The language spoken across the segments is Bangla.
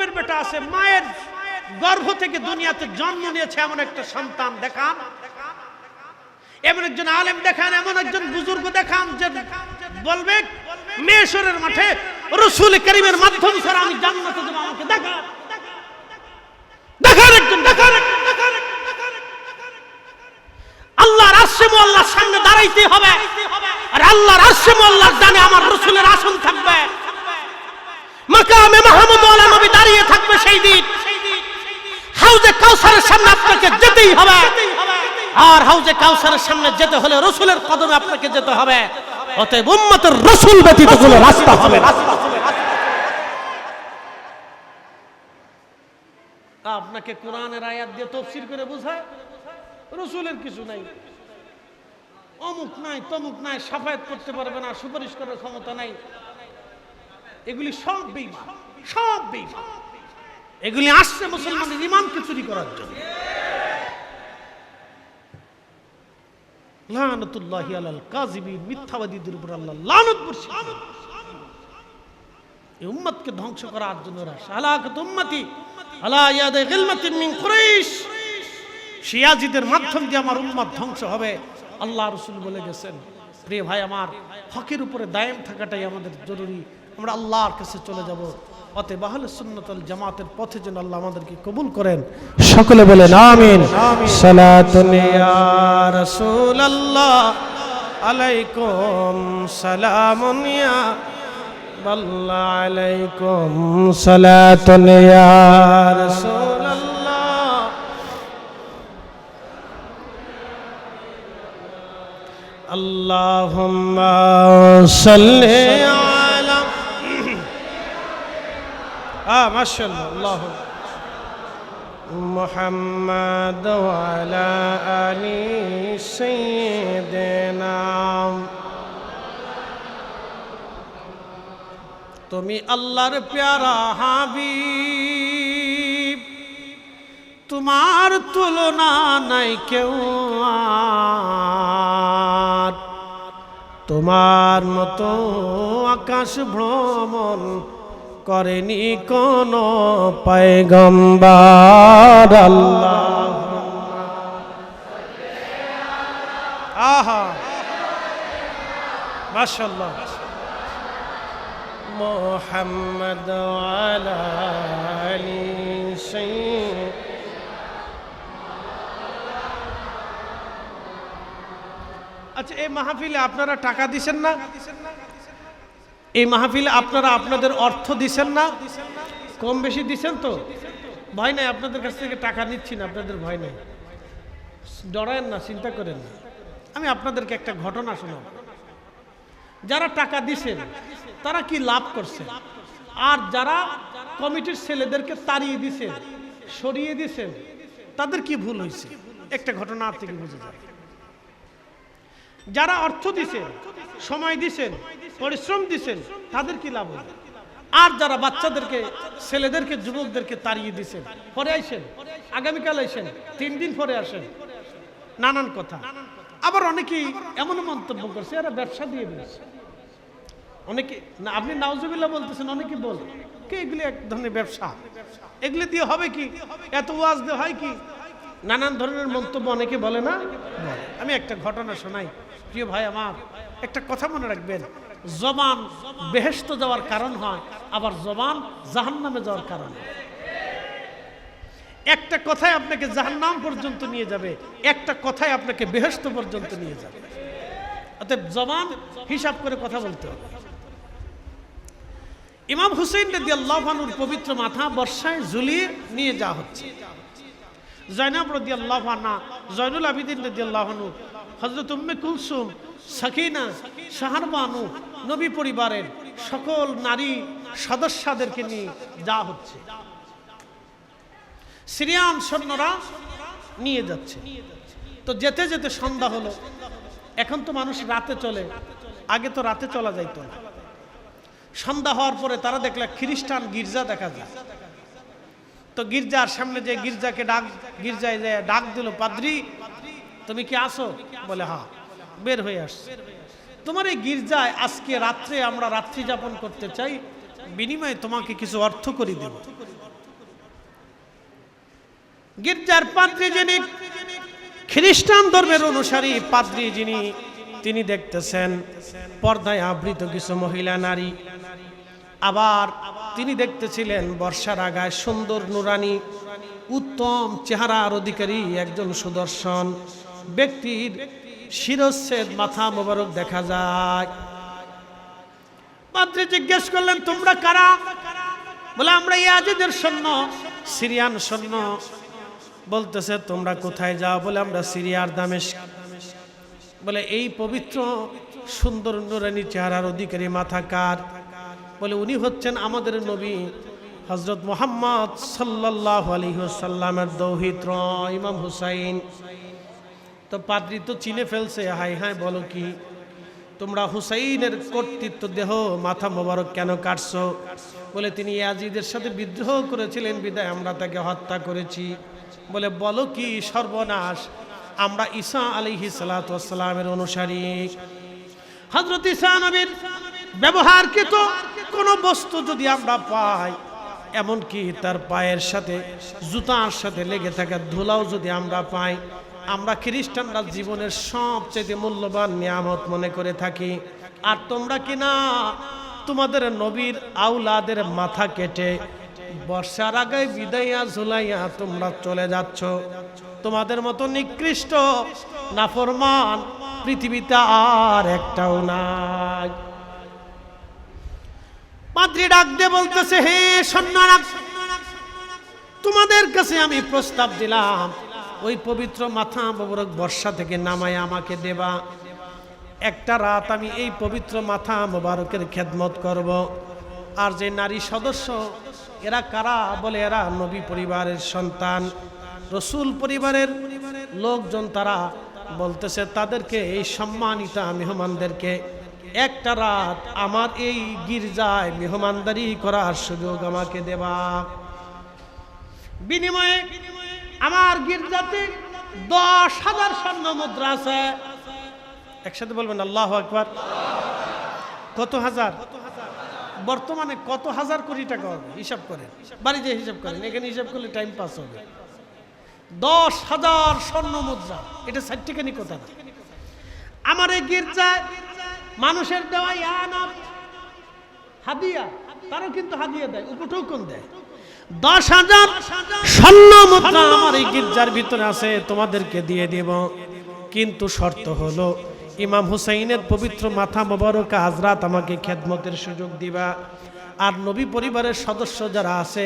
বাপের বেটা আছে, মায়ের গর্ভ থেকে দুনিয়াতে জন্ম নিয়েছে এমন একটা সন্তান দেখান, এমন একজন আলেম দেখান, এমন একজন বুজুর্গ দেখান যে বলবে মেশরের মাঠে রাসূল করিমের মাধ্যম ছাড়া আমি জান্নাতে যাব, আমাকে দেখান। আল্লাহর আরশে মুআল্লার সামনে দাঁড়াইতে হবে, আর আল্লাহর আরশে মুআল্লার জানে আমার রাসূলের আসন থাকবে, মাকামে মাহমুদ ওয়ালা নবী দাঁড়িয়ে থাকবে সেই দিন। হাউজে কাউসারের সামনে আপনাকে যেতেই হবে, আর হাউজে কাউসারের সামনে যেতে হলে রাসূলের কদমে আপনাকে যেতে হবে। অতএব উম্মতের রাসূল ব্যতীত কোনো রাস্তা হবে না। আপনাকে কোরআনের আয়াত দিয়ে তাফসীর করে বোঝায় রাসূলের কিছু নাই, অমুক নাই তমুক নাই, শাফায়াত করতে পারবে না, সুপারিশ করার ক্ষমতা নাই, এগুলি সব বেঈমান, সব বেঈমান। এগুলি আসছে মুসলমানের ঈমানকে চুরি করার জন্য। লানাতুল্লাহি আলাল কাযিবিন, মিথ্যাবাদীদের উপর আল্লাহ লানত বর্ষিত। এই উম্মতকে ধ্বংস করার জন্য হালাকাত উম্মতি আলা ইয়াদি গিলমাতিন মিন কুরাইশ, শিয়াজিদের মাধ্যম দিয়ে আমার উম্মত ধ্বংস হবে। আল্লাহ রাসূল বলে গেছেন। প্রিয় ভাই আমার, হকের উপরে দায়েম থাকাটাই আমাদের জরুরি। আমরা আল্লাহর কাছে চলে যাব। অতএব আহলে সুন্নাত ওয়াল জামাতের পথে যেন আল্লাহ আমাদেরকে কবুল করেন। সকলে বলেন আমিন। সালাতুন ইয়া রাসূলুল্লাহ আলাইকুম সালামুন ইয়া বাল্লা আলাইকুম সালাতুন ইয়া রাসূলুল্লাহ আল্লাহুম্মা সাল্লি আলা মাশাআল্লাহ আল্লাহু মুহাম্মাদ ওয়া আলা আলি সাইয়্যিদিনা। তুমি আল্লাহর প্যারা হাবিব, তোমার তুলনা নাই কেউ আর, তোমার মতো আকাশ ভ্রমণ করেনি কোন পয়গম্বর। আল্লাহ আহা মাশাআল্লাহ মুহাম্মদ আলা আলি সাইয়্যিদ। আচ্ছা, এই মাহফিলে আপনারা টাকা দিছেন না? এই মাহফিলে আপনারা আপনাদের অর্থ দিছেন না? কম বেশি দিছেন তো? ভয় নাই, আপনাদের কাছ থেকে টাকা নিচ্ছি না, আপনাদের ভয় নাই, ডরায়েন না, চিন্তা করেন না। আমি আপনাদেরকে একটা ঘটনা শোনাব। যারা টাকা দিছেন তারা কি লাভ করছেন, আর যারা কমিটির ছেলেদেরকে তাড়িয়ে দিছেন, সরিয়ে দিছেন, তাদের কি ভুল হয়েছে, একটা ঘটনা থেকে বুঝে যায়। যারা অর্থ দিছেন, সময় দিছেন, পরিশ্রম দিছেন, তাদের কি লাভ হলো? আর যারা বাচ্চাদেরকে, ছেলেদেরকে, যুবকদেরকে তাড়িয়ে দিছেন, পরে আইসেন, আগামীকাল আইসেন, 3 দিন পরে আসেন, নানান কথা। আবার অনেকেই এমন মন্তব্য করছে এরা ব্যবসা দিয়ে দিয়েছে। অনেকে না, আপনি নাউজুবিল্লাহ বলতেছেন, অনেকে বলে কি এগুলি এক ধরনের ব্যবসা, এগুলি দিয়ে হবে কি, এত ওয়াজ দিয়ে হয় কি, নানান ধরনের মন্তব্য অনেকে বলে না। আমি একটা ঘটনা শোনাই। প্রিয় ভাই আমার, একটা কথা মনে রাখবেন, জবান বেহেশত যাওয়ার কারণ হয়, আবার জবান জাহান্নামে যাওয়ার কারণ হয়। একটা কথাই আপনাকে জাহান্নাম পর্যন্ত নিয়ে যাবে, একটা কথাই আপনাকে বেহেশত পর্যন্ত নিয়ে যাবে। অতএব জবান হিসাব করে কথা বলতে হবে। ইমাম হুসাইন রাদিয়াল্লাহু আনহুর পবিত্র মাথা বর্ষায় ঝুলিয়ে নিয়ে যাওয়া হচ্ছে। জয়নাব রাদিয়াল্লাহু আনহা, জয়নুল আবিদিন রাদিয়াল্লাহু আনহু, হযরত উম্মে কুলসুম, সাকিনা, শাহরবানু, নবী পরিবারের সকল নারী সদস্যদেরকে নিয়ে যাওয়া হচ্ছে। সিরিয়ান সৈন্যরা নিয়ে যাচ্ছে। তো যেতে যেতে সন্ধ্যা হলো। এখন তো মানুষ রাতে চলে, আগে তো রাতে চলা যাইতো না। সন্ধ্যা হওয়ার পরে তারা দেখলে খ্রিস্টান গির্জা দেখা যায়। তো গির্জার সামনে যে গির্জাকে গির্জায় যে ডাক দিল, পাদ্রী তুমি কি আসো? বলে হ্যাঁ, বের হয়ে আসছে। তোমার এই গির্জায় আজকে রাত্রে আমরা রাত্রি যাপন করতে চাই, বিনিময়ে তোমাকে কিছু অর্থ করে দেব। গির্জার পাদ্রী যিনি, খ্রিস্টান ধর্মের অনুসারী পাদ্রী যিনি, তিনি দেখতেছেন পর্দায় আবৃত কিছু মহিলা নারী। আবার তিনি দেখতেছিলেন বর্ষার আগায় সুন্দর নুরানি উত্তম চেহারার অধিকারী একজন সুদর্শন ব্যক্তির শিরচ্ছেদ মাথা মোবারক দেখা যায়। পাদ্রী জিজ্ঞেস করলেন, তোমরা কারা? বলে, আমরা ইয়াজিদের সৈন্য, সিরিয়ান সৈন্য। বলতেছে, তোমরা কোথায় যাও? বলে, আমরা সিরিয়ার দামেস্ক। বলে, এই পবিত্র সুন্দর নুরানি চেহারার অধিকারী মাথা কার? বলে, উনি হচ্ছেন আমাদের নবী হযরত মুহাম্মদ সাল্লাল্লাহু আলাইহি ওয়াসাল্লামের দৌহিত্র ইমাম হুসাইন। তো পাদ্রী তো চিনে ফেলছে, হাই হাই বলো কি, তোমরা হুসাইনের কর্তৃত্ব দেহ মাথা মোবারক কেন কাটছো? বলে, তিনি ইয়াজিদের সাথে বিদ্রোহ করেছিলেন, বিদায় আমরা তাকে হত্যা করেছি। বলে, বলো কি সর্বনাশ, আমরা ঈসা আলাইহিস সালাতু ওয়াস সালামের অনুসারী। হযরত ঈসা নবীর ব্যবহারকৃত কোন বস্তু যদি আমরা পাই, এমনকি তার পায়ের সাথে জুতার সাথে লেগে থাকা ধুলাও যদি আমরা পাই, আমরা খ্রিস্টানরা জীবনের সবচেয়ে মূল্যবান নিয়ামত মনে করে থাকি। আর তোমরা কিনা তোমাদের নবীর আউলাদের মাথা কেটে বর্ষার আগে বিদাইয়া ঝুলাইয়া তোমরা চলে যাচ্ছ। তোমাদের মতো নিকৃষ্ট নাফরমান পৃথিবীতে আর একটাও নাই। পাদ্রী ডাক দিয়ে বলতেছে, হে সৈন্যরা, তোমাদের কাছে আমি প্রস্তাব দিলাম, ওই পবিত্র মাথা মোবারক বর্ষা থেকে নামায় আমাকে দেবা। একটা রাত আমি এই পবিত্র মাথা মোবারকের খেদমত করব। আর যে নারী সদস্য, এরা কারা? বলে, এরা নবী পরিবারের সন্তান, রসুল পরিবারের লোকজন। তারা বলতেছে, তাদেরকে, এই সম্মানিত মেহমানদেরকে একটা রাত আমার এই গির্জায় মেহমানদারি করার সুযোগ আমাকে দেবা। বিনিময়ে আমার গির্জাতে 10,000 স্বর্ণ মুদ্রা আছে। একসাথে বলবেন আল্লাহু আকবার। কত হাজার? বর্তমানে কত হাজার কোটি টাকা হবে? হিসাব করেন, বাড়িতে হিসাব করেন, এখানে হিসাব করলে টাইম পাস হবে। 10,000 স্বর্ণ মুদ্রা, এটা 60 টাকানি কথা না। আমার এই গির্জায় মানুষের দেওয়া ইয়ানাত হাদিয়া, তারও কিন্তু হাদিয়া দেয়, উপটোকন দেয়। 10,000 স্বর্ণ মুদ্রা আমার এই গির্জার ভিতরে আছে, তোমাদেরকে দিয়ে দেব। কিন্তু শর্ত হলো, ইমাম হুসাইনের পবিত্র মাথা মোবারক আজ রাত আমাকে খেদমতের সুযোগ দিবা। আর নবী পরিবারের সদস্য যারা আছে,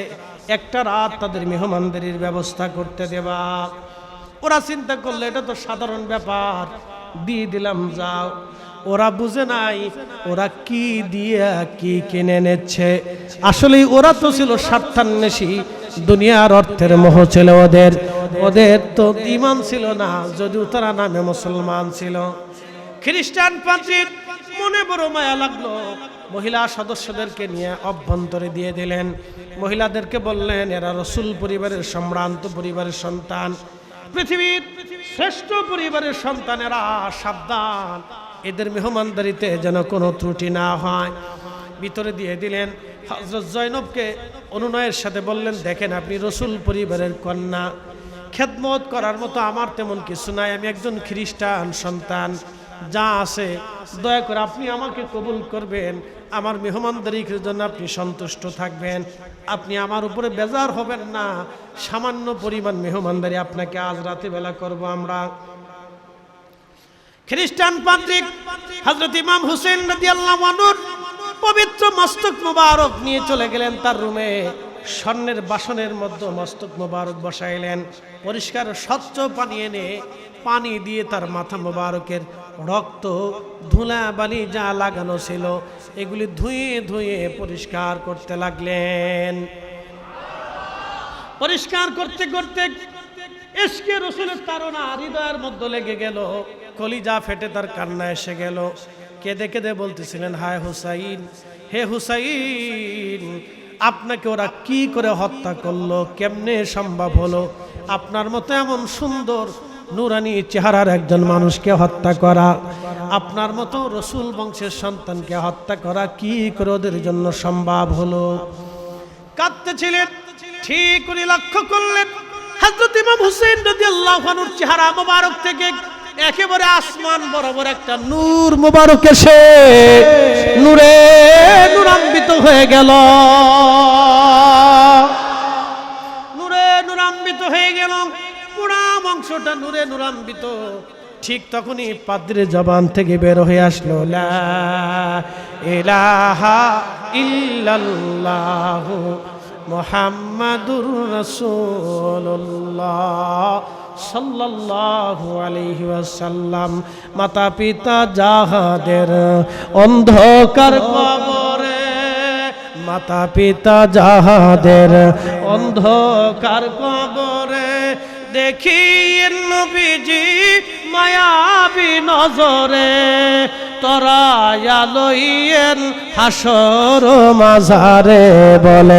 একটা রাত তাদের মেহমানদারির ব্যবস্থা করতে দেবা। ওরা চিন্তা করলে এটা তো সাধারণ ব্যাপার, দিয়ে দিলাম, যাও। ওরা বুঝে নাই ওরা কি দিয়া কি কিনে নিচ্ছে। আসলে ওরা তো ছিল স্বার্থান্বেষী, দুনিয়ার অর্থের মোহ ছিল ওদের। ওদের তো ঈমান ছিল না, যদিও তারা নামে মুসলমান ছিল। খ্রিস্টান পাদ্রীর মনে বড় মায়া লাগলো, মহিলা সদস্যদেরকে নিয়ে অভ্যন্তরে দিয়ে দিলেন। মহিলাদেরকে বললেন, এরা রসুল পরিবারের সম্ভ্রান্ত পরিবারের সন্তান, পৃথিবীর শ্রেষ্ঠ পরিবারের সন্তানেরা, সাবধান, এদের মেহমানদারিতে যেন কোনো ত্রুটি না হয়। ভিতরে দিয়ে দিলেন। হযরত জয়নবকে অনুনয়ের সাথে বললেন, দেখেন, আপনি রসুল পরিবারের কন্যা, খেদমত করার মতো আমার তেমন কিছু নাই, আমি একজন খ্রিস্টান সন্তান, যা আছে দয়া করে আপনি আমাকে কবুল করবেন, আমার মেহমানদারির জন্য আপনি সন্তুষ্ট থাকবেন, আপনি আমার উপরে বেজার হবেন না। সামান্য পরিমাণ মেহমানদারি আপনাকে আজ রাতে বেলা করব আমরা। খ্রিস্টান পাদ্রী হযরত ইমাম হুসেন রাদিয়াল্লাহু আনহুর পবিত্র মস্তক মোবারক নিয়ে চলে গেলেন তার রুমে। স্বর্ণের বাসনের মধ্যে মস্তক মোবারক বসাইলেন। পরিষ্কার স্বচ্ছ পানি এনে পানি দিয়ে তার মাথা মোবারকের রক্ত, ধুলা বালি যা লাগানো ছিল, এগুলি ধুয়ে ধুয়ে পরিষ্কার করতে লাগলেন। পরিষ্কার করতে করতে ইশকে রাসূলের তাড়না হৃদয়ের মধ্যে লেগে গেল, কলিজা ফেটে তার কান্না এসে গেল। কেঁদে কেঁদে বলতেছিলেন, হায় হুসাইন, হে হুসাইন, আপনাকে ওরা কি করে হত্যা করলো, কেমনে সম্ভব হলো আপনার মতো এমন সুন্দর নুরানি চেহারার একজন মানুষকে হত্যা করা, আপনার মতো রসুল বংশের সন্তানকে হত্যা করা কি করে ওদের জন্য সম্ভব হলো? কাঁদতেছিলেন। ঠিক উনি লক্ষ্য করলেন হযরত ইমাম হুসাইন রাদিয়াল্লাহু আনহুর চেহারা মোবারক থেকে একেবারে আসমান বরাবর একটা নূর মোবারক এসে নূরে নূরান্বিত হয়ে গেল, নূরে নূরান্বিত হয়ে গেল, পুরা অংশটা নূরে নূরান্বিত। ঠিক তখনই পাদ্রীর জবান থেকে বের হয়ে আসলো, লা ইলাহা ইল্লাল্লাহু মুহাম্মাদুর রাসূলুল্লাহ সাল্লাল্লাহু আলাইহি ওয়াসাল্লাম। মাতা পিতা যাহাদের অন্ধকার কবরে, মাতা পিতা যাহাদের অন্ধকার কবরে, দেখি নবীজি মায়াবী নজরে, তরায়া লইয়েন হাসর মাঝারে বলে